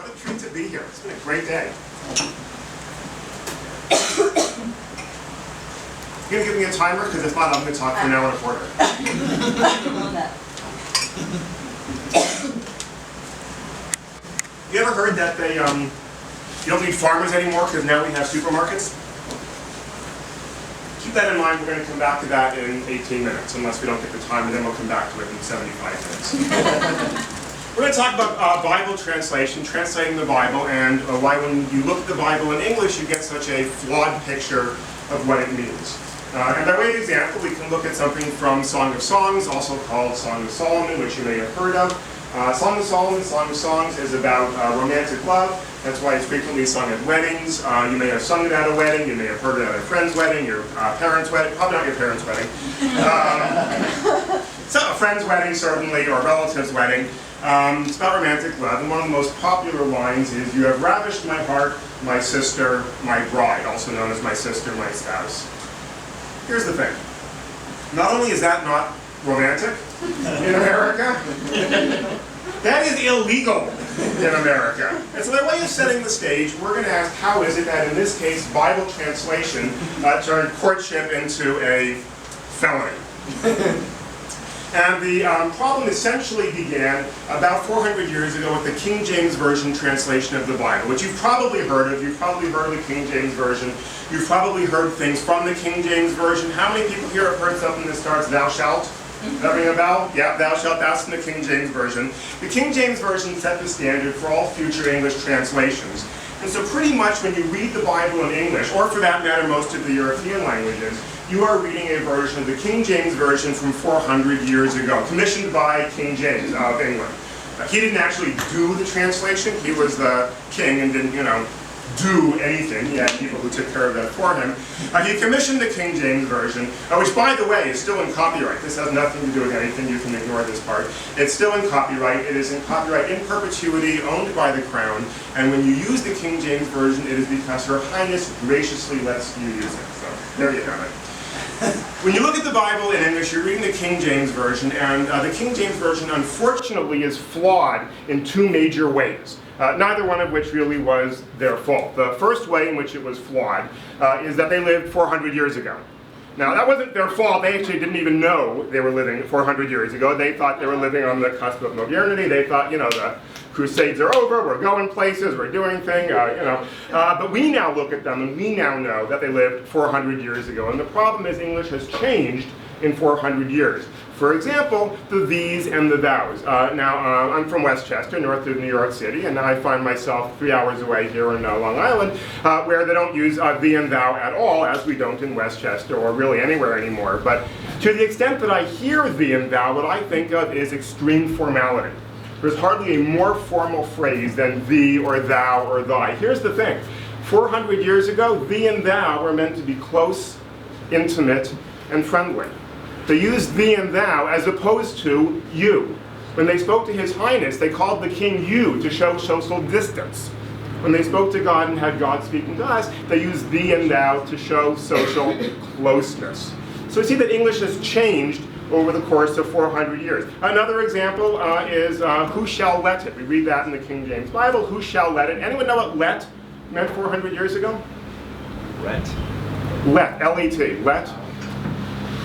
What a treat to be here. It's been a great day. You gonna give me a timer? Because if not, I'm gonna talk for an hour and a quarter. You ever heard that they you don't need farmers anymore because now we have supermarkets? Keep that in mind. We're going to come back to that in 18 minutes, unless we don't get the time, and then we'll come back to it in 75 minutes. We're going to talk about Bible translation, translating the Bible, and why when you look at the Bible in English, you get such a flawed picture of what it means. And by way of example, we can look at something from Song of Songs, also called Song of Solomon, which you may have heard of. Song of Solomon, Song of Songs, is about romantic love. That's why it's frequently sung at weddings. You may have sung it at a wedding. You may have heard it at a friend's wedding, your parents' wedding. Probably not your parents' wedding. So a friend's wedding, certainly, or a relative's wedding. It's about romantic love. And one of the most popular lines is, "You have ravished my heart, my sister, my bride," also known as my sister, my spouse. Here's the thing. Not only is that not romantic in America, that is illegal in America. And so by way of setting the stage, we're going to ask, how is it that in this case, Bible translation turned courtship into a felony? And the problem essentially began about 400 years ago with the King James Version translation of the Bible, which you've probably heard of. You've probably heard of the King James Version. You've probably heard things from the King James Version. How many people here have heard something that starts, "thou shalt"? Does that ring a bell? Yeah, "thou shalt." That's in the King James Version. The King James Version set the standard for all future English translations. And so pretty much when you read the Bible in English, or for that matter most of the European languages, you are reading a version of the King James Version from 400 years ago, commissioned by King James of England. He didn't actually do the translation. He was the king and didn't, do anything. He had people who took care of that for him. He commissioned the King James Version, which, by the way, is still in copyright. This has nothing to do with anything. You can ignore this part. It's still in copyright. It is in copyright in perpetuity, owned by the Crown. And when you use the King James Version, it is because Her Highness graciously lets you use it. So there you have it. When you look at the Bible in English, you're reading the King James Version, and the King James Version, unfortunately, is flawed in two major ways. Neither one of which really was their fault. The first way in which it was flawed is that they lived 400 years ago. Now, that wasn't their fault. They actually didn't even know they were living 400 years ago. They thought they were living on the cusp of modernity. They thought, the Crusades are over, we're going places, we're doing things, But we now look at them and we now know that they lived 400 years ago. And the problem is English has changed in 400 years. For example, the these and the thous. I'm from Westchester, north of New York City, and I find myself 3 hours away here in Long Island, where they don't use thee and thou at all, as we don't in Westchester or really anywhere anymore. But to the extent that I hear thee and thou, what I think of is extreme formality. There's hardly a more formal phrase than thee or thou or thy. Here's the thing. 400 years ago, thee and thou were meant to be close, intimate, and friendly. They used thee and thou as opposed to you. When they spoke to His Highness, they called the king you to show social distance. When they spoke to God and had God speaking to us, they used thee and thou to show social closeness. So we see that English has changed over the course of 400 years. Another example is who shall let it. We read that in the King James Bible, who shall let it. Anyone know what let meant 400 years ago? Let. Let, L-E-T, let.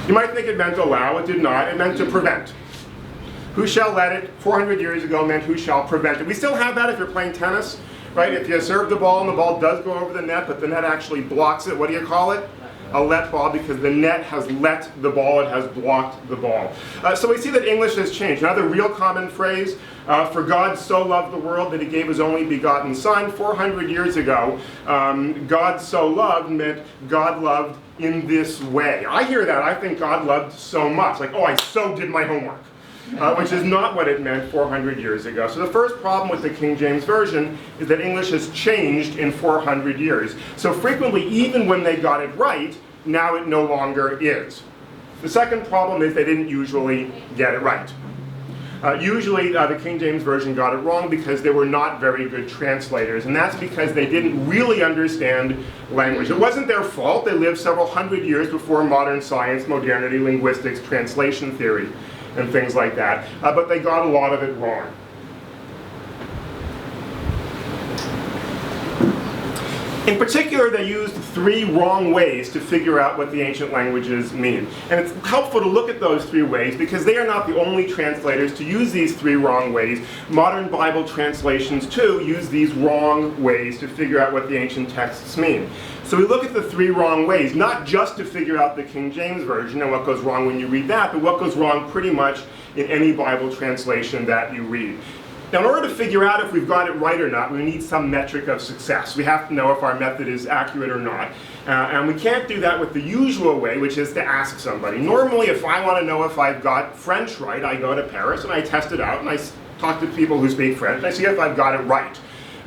You might think it meant allow, it did not. It meant to prevent. Who shall let it, 400 years ago, meant who shall prevent it. We still have that if you're playing tennis, right? If you serve the ball and the ball does go over the net, but the net actually blocks it, what do you call it? A let ball, because the net has let the ball, it has blocked the ball. So we see that English has changed. Another real common phrase, for God so loved the world that He gave His only begotten Son. 400 years ago, God so loved meant God loved in this way. I hear that, I think God loved so much, like, oh, I so did my homework. Which is not what it meant 400 years ago. So the first problem with the King James Version is that English has changed in 400 years. So frequently, even when they got it right, now it no longer is. The second problem is they didn't usually get it right. Usually the King James Version got it wrong because they were not very good translators, and that's because they didn't really understand language. It wasn't their fault. They lived several hundred years before modern science, modernity, linguistics, translation theory, and things like that, but they got a lot of it wrong. In particular, they used 3 wrong ways to figure out what the ancient languages mean. And it's helpful to look at those 3 ways because they are not the only translators to use these 3 wrong ways. Modern Bible translations, too, use these wrong ways to figure out what the ancient texts mean. So we look at the 3 wrong ways, not just to figure out the King James Version and what goes wrong when you read that, but what goes wrong pretty much in any Bible translation that you read. Now, in order to figure out if we've got it right or not, we need some metric of success. We have to know if our method is accurate or not. And we can't do that with the usual way, which is to ask somebody. Normally, if I want to know if I've got French right, I go to Paris and I test it out and I talk to people who speak French and I see if I've got it right.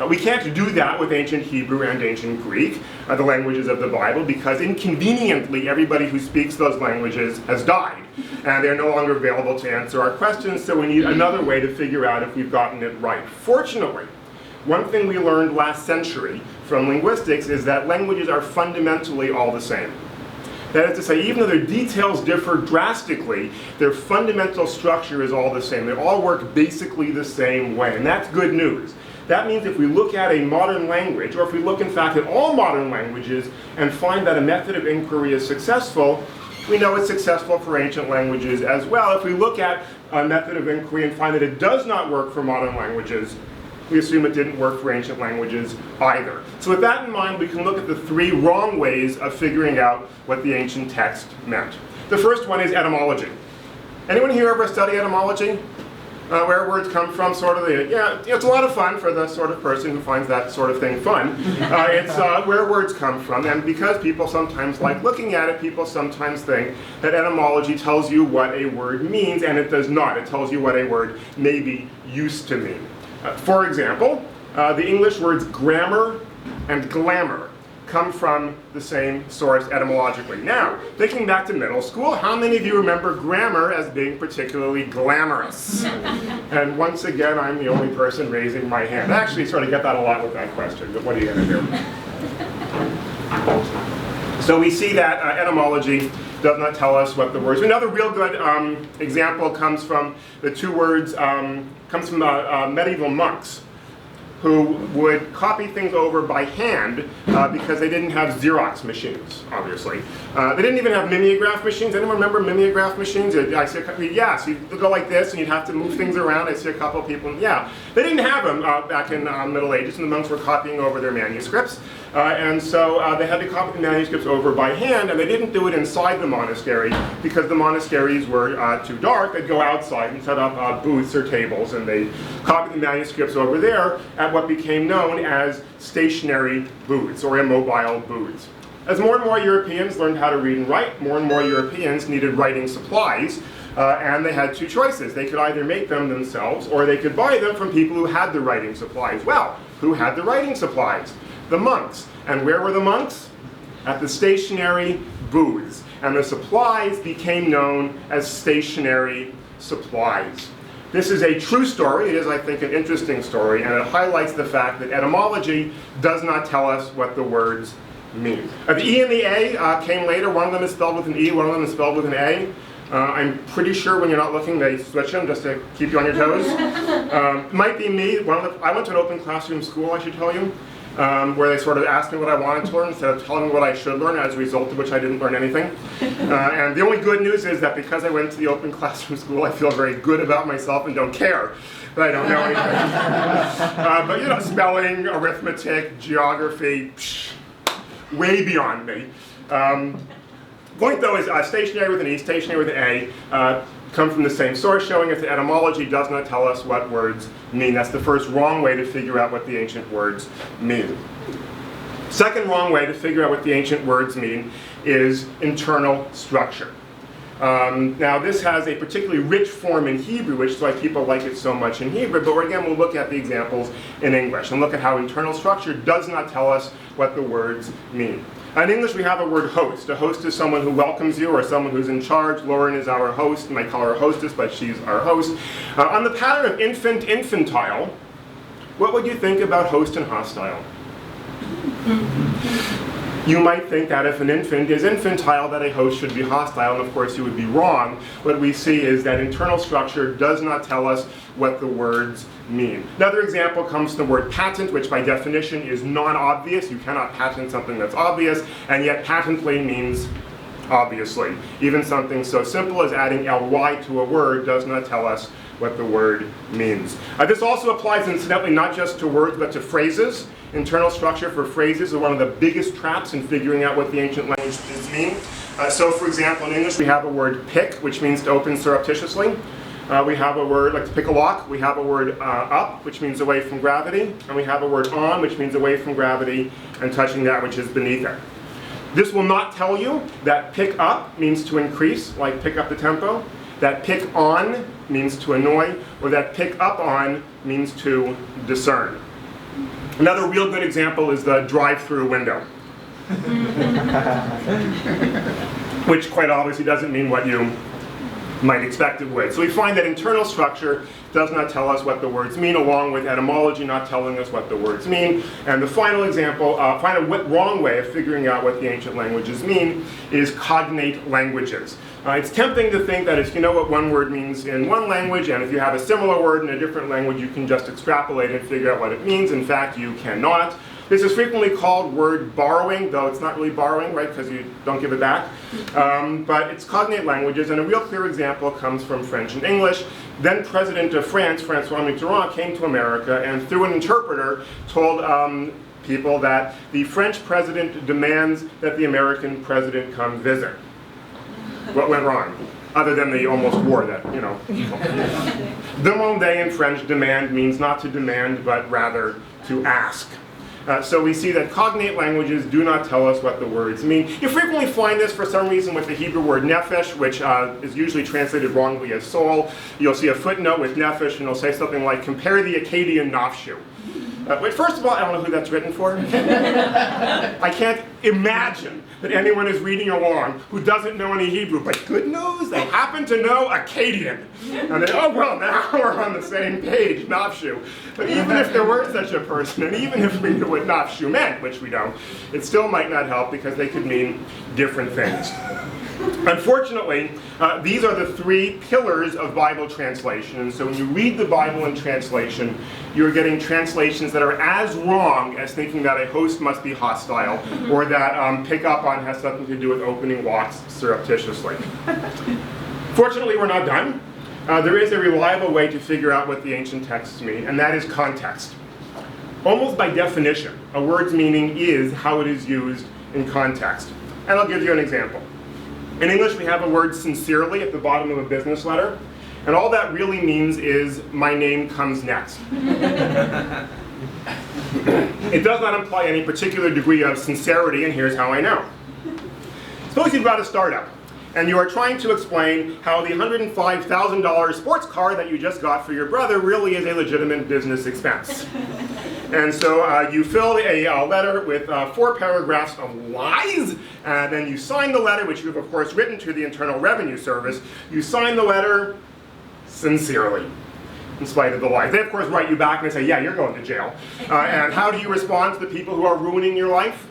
We can't do that with ancient Hebrew and ancient Greek, the languages of the Bible, because inconveniently everybody who speaks those languages has died, and they're no longer available to answer our questions, so we need another way to figure out if we've gotten it right. Fortunately, one thing we learned last century from linguistics is that languages are fundamentally all the same. That is to say, even though their details differ drastically, their fundamental structure is all the same. They all work basically the same way, and that's good news. That means if we look at a modern language, or if we look in fact at all modern languages and find that a method of inquiry is successful, we know it's successful for ancient languages as well. If we look at a method of inquiry and find that it does not work for modern languages, we assume it didn't work for ancient languages either. So with that in mind, we can look at the 3 wrong ways of figuring out what the ancient text meant. The first one is etymology. Anyone here ever study etymology? Where words come from, sort of it's a lot of fun for the sort of person who finds that sort of thing fun. It's where words come from, and because people sometimes like looking at it, people sometimes think that etymology tells you what a word means, and it does not. It tells you what a word maybe used to mean. For example, the English words grammar and glamour come from the same source etymologically. Now, thinking back to middle school, how many of you remember grammar as being particularly glamorous? And once again, I'm the only person raising my hand. I actually sort of get that a lot with that question, but what are you going to do? So we see that etymology does not tell us what the words. Another real good example comes from the 2 words, comes from medieval monks, who would copy things over by hand because they didn't have Xerox machines, obviously. They didn't even have mimeograph machines. Anyone remember mimeograph machines? I see so you'd go like this and you'd have to move things around. I see a couple of people, yeah. They didn't have them back in the Middle Ages, and the monks were copying over their manuscripts. And so they had to copy the manuscripts over by hand, and they didn't do it inside the monastery because the monasteries were too dark. They'd go outside and set up booths or tables, and they'd copy the manuscripts over there at what became known as stationary booths, or immobile booths. As more and more Europeans learned how to read and write, more and more Europeans needed writing supplies, and they had 2 choices. They could either make them themselves, or they could buy them from people who had the writing supplies. Well, who had the writing supplies? The monks. And where were the monks? At the stationary booths. And the supplies became known as stationary supplies. This is a true story. It is, I think, an interesting story, and it highlights the fact that etymology does not tell us what the words mean. The E and the A came later. One of them is spelled with an E, one of them is spelled with an A. I'm pretty sure when you're not looking, they switch them just to keep you on your toes. Might be me. I went to an open classroom school, I should tell you, where they sort of asked me what I wanted to learn instead of telling me what I should learn, as a result of which I didn't learn anything. And the only good news is that because I went to the open classroom school, I feel very good about myself and don't care that I don't know anything. But you know, spelling, arithmetic, geography, way beyond me. Point though is stationary with an E, stationary with an A, come from the same source, showing us that etymology does not tell us what words mean. That's the first wrong way to figure out what the ancient words mean. Second wrong way to figure out what the ancient words mean is internal structure. Now this has a particularly rich form in Hebrew, which is why people like it so much in Hebrew, but again we'll look at the examples in English and look at how internal structure does not tell us what the words mean. In English we have a word host. A host is someone who welcomes you or someone who's in charge. Lauren is our host, and I call her hostess, but she's our host. On the pattern of infant, infantile, what would you think about host and hostile? You might think that if an infant is infantile, that a host should be hostile, and of course you would be wrong. What we see is that internal structure does not tell us what the words mean. Another example comes from the word patent, which by definition is non-obvious. You cannot patent something that's obvious, and yet patently means obviously. Even something so simple as adding ly to a word does not tell us what the word means. This also applies, incidentally, not just to words, but to phrases. Internal structure for phrases is one of the biggest traps in figuring out what the ancient languages mean. So, for example, in English we have a word pick, which means to open surreptitiously. We have a word like to pick a lock. We have a word up, which means away from gravity. And we have a word on, which means away from gravity and touching that which is beneath it. This will not tell you that pick up means to increase, like pick up the tempo. That pick on means to annoy, or that pick up on means to discern. Another real good example is the drive-through window, which quite obviously doesn't mean what you might expect it would. So we find that internal structure does not tell us what the words mean, along with etymology not telling us what the words mean. And the final example, final wrong way of figuring out what the ancient languages mean is cognate languages. It's tempting to think that if you know what one word means in one language, and if you have a similar word in a different language, you can just extrapolate and figure out what it means. In fact, you cannot. This is frequently called word borrowing, though it's not really borrowing, right, because you don't give it back. But it's cognate languages, and a real clear example comes from French and English. Then President of France, François Mitterrand, came to America and through an interpreter told people that the French president demands that the American president come visit. What went wrong? Other than the almost war that, you know. Demander in French, demand, means not to demand, but rather to ask. So we see that cognate languages do not tell us what the words mean. You frequently find this for some reason with the Hebrew word nephesh, which is usually translated wrongly as soul. You'll see a footnote with nephesh and it'll say something like, compare the Akkadian nafshu. Wait, first of all, I don't know who that's written for. I can't imagine that anyone is reading along who doesn't know any Hebrew, but good news, they happen to know Akkadian. And they, oh well, now we're on the same page, nafshu. But even if there were such a person, and even if we knew what nafshu meant, which we don't, it still might not help because they could mean different things. Unfortunately, these are the three pillars of Bible translation, and so when you read the Bible in translation, you're getting translations that are as wrong as thinking that a host must be hostile, or that pick up on has something to do with opening locks surreptitiously. Fortunately, we're not done. There is a reliable way to figure out what the ancient texts mean, and that is context. Almost by definition, a word's meaning is how it is used in context. And I'll give you an example. In English, we have a word sincerely at the bottom of a business letter, and all that really means is my name comes next. It does not imply any particular degree of sincerity, and here's how I know. Suppose you've got a startup, and you are trying to explain how the $105,000 sports car that you just got for your brother really is a legitimate business expense. And so you fill a letter with 4 paragraphs of lies, and then you sign the letter, which you've of course written to the Internal Revenue Service. You sign the letter sincerely, in spite of the lies. They of course write you back and they say, yeah, you're going to jail. And how do you respond to the people who are ruining your life?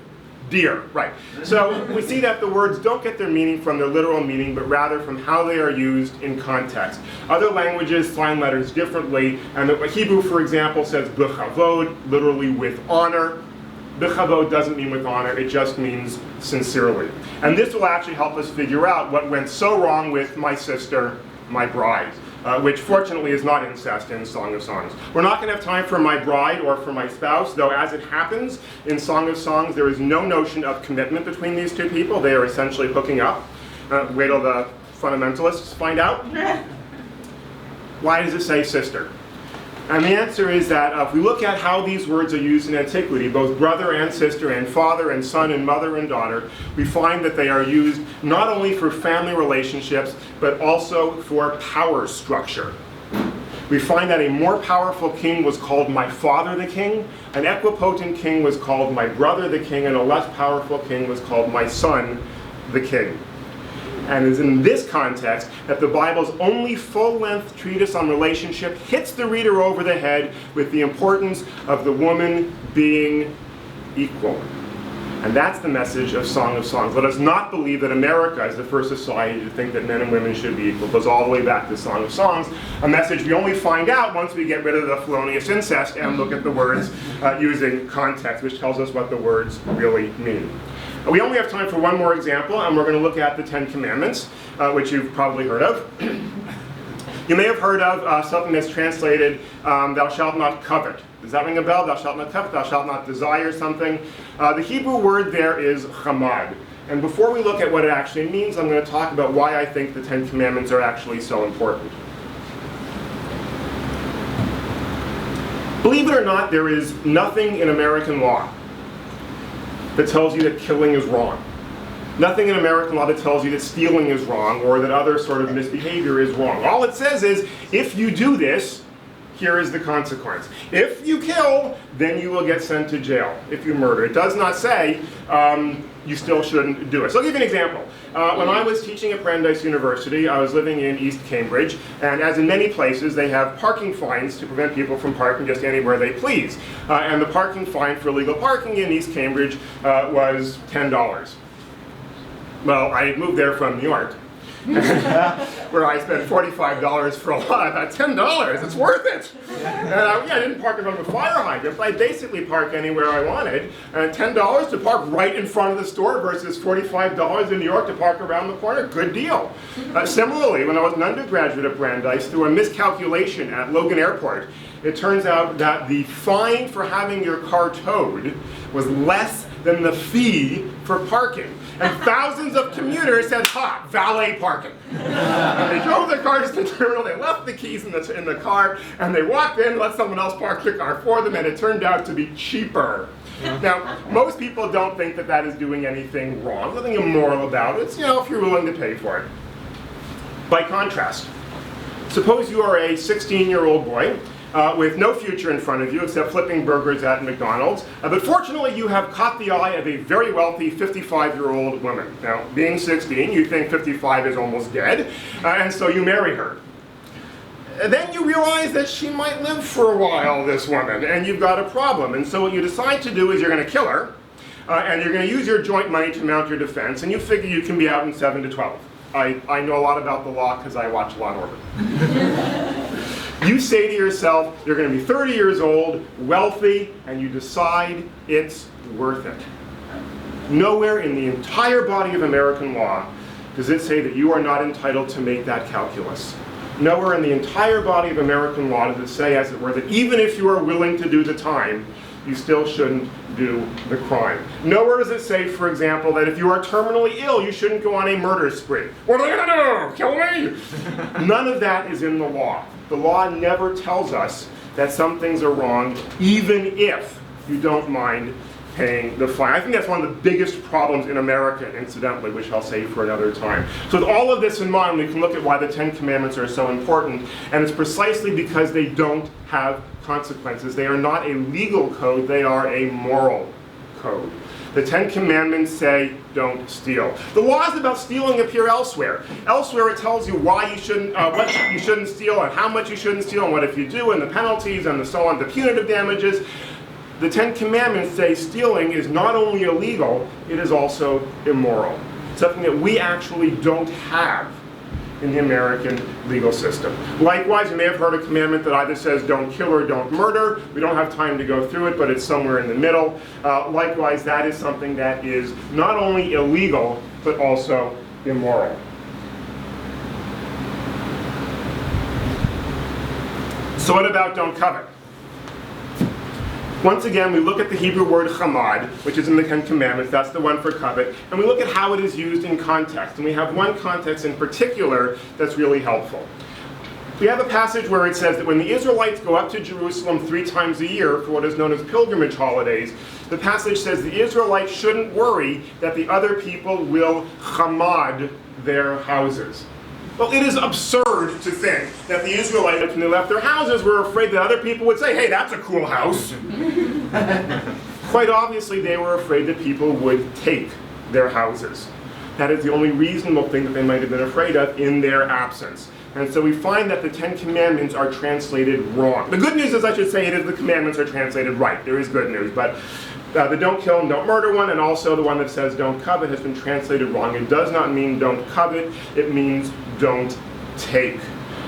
Dear, right. So we see that the words don't get their meaning from their literal meaning, but rather from how they are used in context. Other languages sign letters differently, and Hebrew, for example, says b'chavod, literally with honor. B'chavod doesn't mean with honor, it just means sincerely. And this will actually help us figure out what went so wrong with my sister, my bride. Which fortunately is not incest in Song of Songs. We're not going to have time for my bride or for my spouse, though as it happens, in Song of Songs there is no notion of commitment between these two people. They are essentially hooking up. Wait till the fundamentalists find out. Why does it say sister? And the answer is that if we look at how these words are used in antiquity, both brother and sister and father and son and mother and daughter, we find that they are used not only for family relationships, but also for power structure. We find that a more powerful king was called my father the king, an equipotent king was called my brother the king, and a less powerful king was called my son the king. And it's in this context that the Bible's only full-length treatise on relationship hits the reader over the head with the importance of the woman being equal. And that's the message of Song of Songs. Let us not believe that America is the first society to think that men and women should be equal. It goes all the way back to Song of Songs, a message we only find out once we get rid of the felonious incest and look at the words using context, which tells us what the words really mean. We only have time for one more example, and we're going to look at the Ten Commandments, which you've probably heard of. You may have heard of something that's translated, thou shalt not covet. Does that ring a bell? Thou shalt not covet, thou shalt not desire something. The Hebrew word there is chamad. And before we look at what it actually means, I'm going to talk about why I think the Ten Commandments are actually so important. Believe it or not, there is nothing in American law that tells you that killing is wrong. Nothing in American law that tells you that stealing is wrong or that other sort of misbehavior is wrong. All it says is, if you do this, here is the consequence. If you kill, then you will get sent to jail. If you murder. It does not say you still shouldn't do it. So I'll give you an example. When I was teaching at Brandeis University, I was living in East Cambridge, and as in many places, they have parking fines to prevent people from parking just anywhere they please. And the parking fine for illegal parking in East Cambridge was $10. Well, I moved there from New York, where I spent $45 for a lot. I thought, $10, it's worth it. And I didn't park in front of a fire hydrant, but I basically park anywhere I wanted. And $10 to park right in front of the store versus $45 in New York to park around the corner, good deal. Similarly, when I was an undergraduate at Brandeis, through a miscalculation at Logan Airport, it turns out that the fine for having your car towed was less than the fee for parking. And thousands of commuters said, ha, valet parking. And they drove their cars to the terminal, they left the keys in the car, and they walked in, let someone else park the car for them, and it turned out to be cheaper. Now, most people don't think that that is doing anything wrong, nothing immoral about it. It's, if you're willing to pay for it. By contrast, suppose you are a 16-year-old boy with no future in front of you except flipping burgers at McDonald's. But fortunately, you have caught the eye of a very wealthy 55-year-old woman. Now, being 16, you think 55 is almost dead, and so you marry her. Then you realize that she might live for a while, this woman, and you've got a problem. And so what you decide to do is you're going to kill her, and you're going to use your joint money to mount your defense, and you figure you can be out in 7 to 12. I know a lot about the law because I watch Law and Order. You say to yourself, you're going to be 30 years old, wealthy, and you decide it's worth it. Nowhere in the entire body of American law does it say that you are not entitled to make that calculus. Nowhere in the entire body of American law does it say, as it were, that even if you are willing to do the time, you still shouldn't do the crime. Nowhere does it say, for example, that if you are terminally ill, you shouldn't go on a murder spree. What are they going to do? Kill me? None of that is in the law. The law never tells us that some things are wrong, even if you don't mind paying the fine. I think that's one of the biggest problems in America, incidentally, which I'll save for another time. So with all of this in mind, we can look at why the Ten Commandments are so important, and it's precisely because they don't have consequences. They are not a legal code, they are a moral code. The Ten Commandments say, don't steal. The laws about stealing appear elsewhere. Elsewhere it tells you why you shouldn't, what you shouldn't steal, and how much you shouldn't steal, and what if you do, and the penalties, and so on, the punitive damages. The Ten Commandments say stealing is not only illegal, it is also immoral. Something that we actually don't have in the American legal system. Likewise, you may have heard a commandment that either says don't kill or don't murder. We don't have time to go through it, but it's somewhere in the middle. Likewise, that is something that is not only illegal, but also immoral. So what about don't covet? Once again, we look at the Hebrew word chamad, which is in the Ten Commandments, that's the one for covet, and we look at how it is used in context. And we have one context in particular that's really helpful. We have a passage where it says that when the Israelites go up to Jerusalem 3 times a year for what is known as pilgrimage holidays, the passage says the Israelites shouldn't worry that the other people will chamad their houses. Well, it is absurd to think that the Israelites, when they left their houses, were afraid that other people would say, hey, that's a cool house. Quite obviously, they were afraid that people would take their houses. That is the only reasonable thing that they might have been afraid of in their absence. And so we find that the 10 Commandments are translated wrong. The good news is, I should say, the commandments are translated right. There is good news, but the don't kill and don't murder one, and also the one that says don't covet, has been translated wrong. It does not mean don't covet, it means don't take.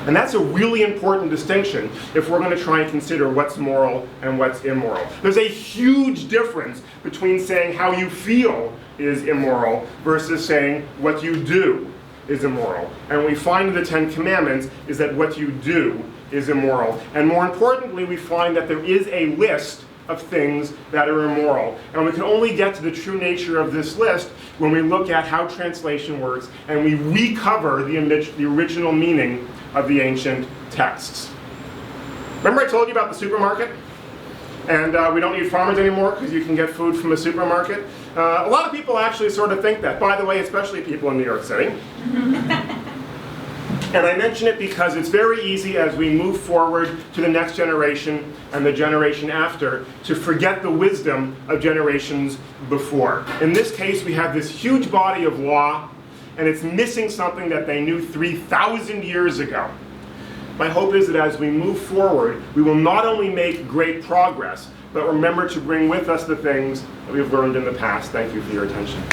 And that's a really important distinction if we're going to try and consider what's moral and what's immoral. There's a huge difference between saying how you feel is immoral versus saying what you do is immoral. And what we find in the 10 Commandments is that what you do is immoral. And more importantly, we find that there is a list of things that are immoral. And we can only get to the true nature of this list when we look at how translation works and we recover the original meaning of the ancient texts. Remember I told you about the supermarket? And we don't need farmers anymore because you can get food from a supermarket? A lot of people actually sort of think that. By the way, especially people in New York City. And I mention it because it's very easy as we move forward to the next generation and the generation after to forget the wisdom of generations before. In this case, we have this huge body of law, and it's missing something that they knew 3,000 years ago. My hope is that as we move forward, we will not only make great progress, but remember to bring with us the things that we've learned in the past. Thank you for your attention.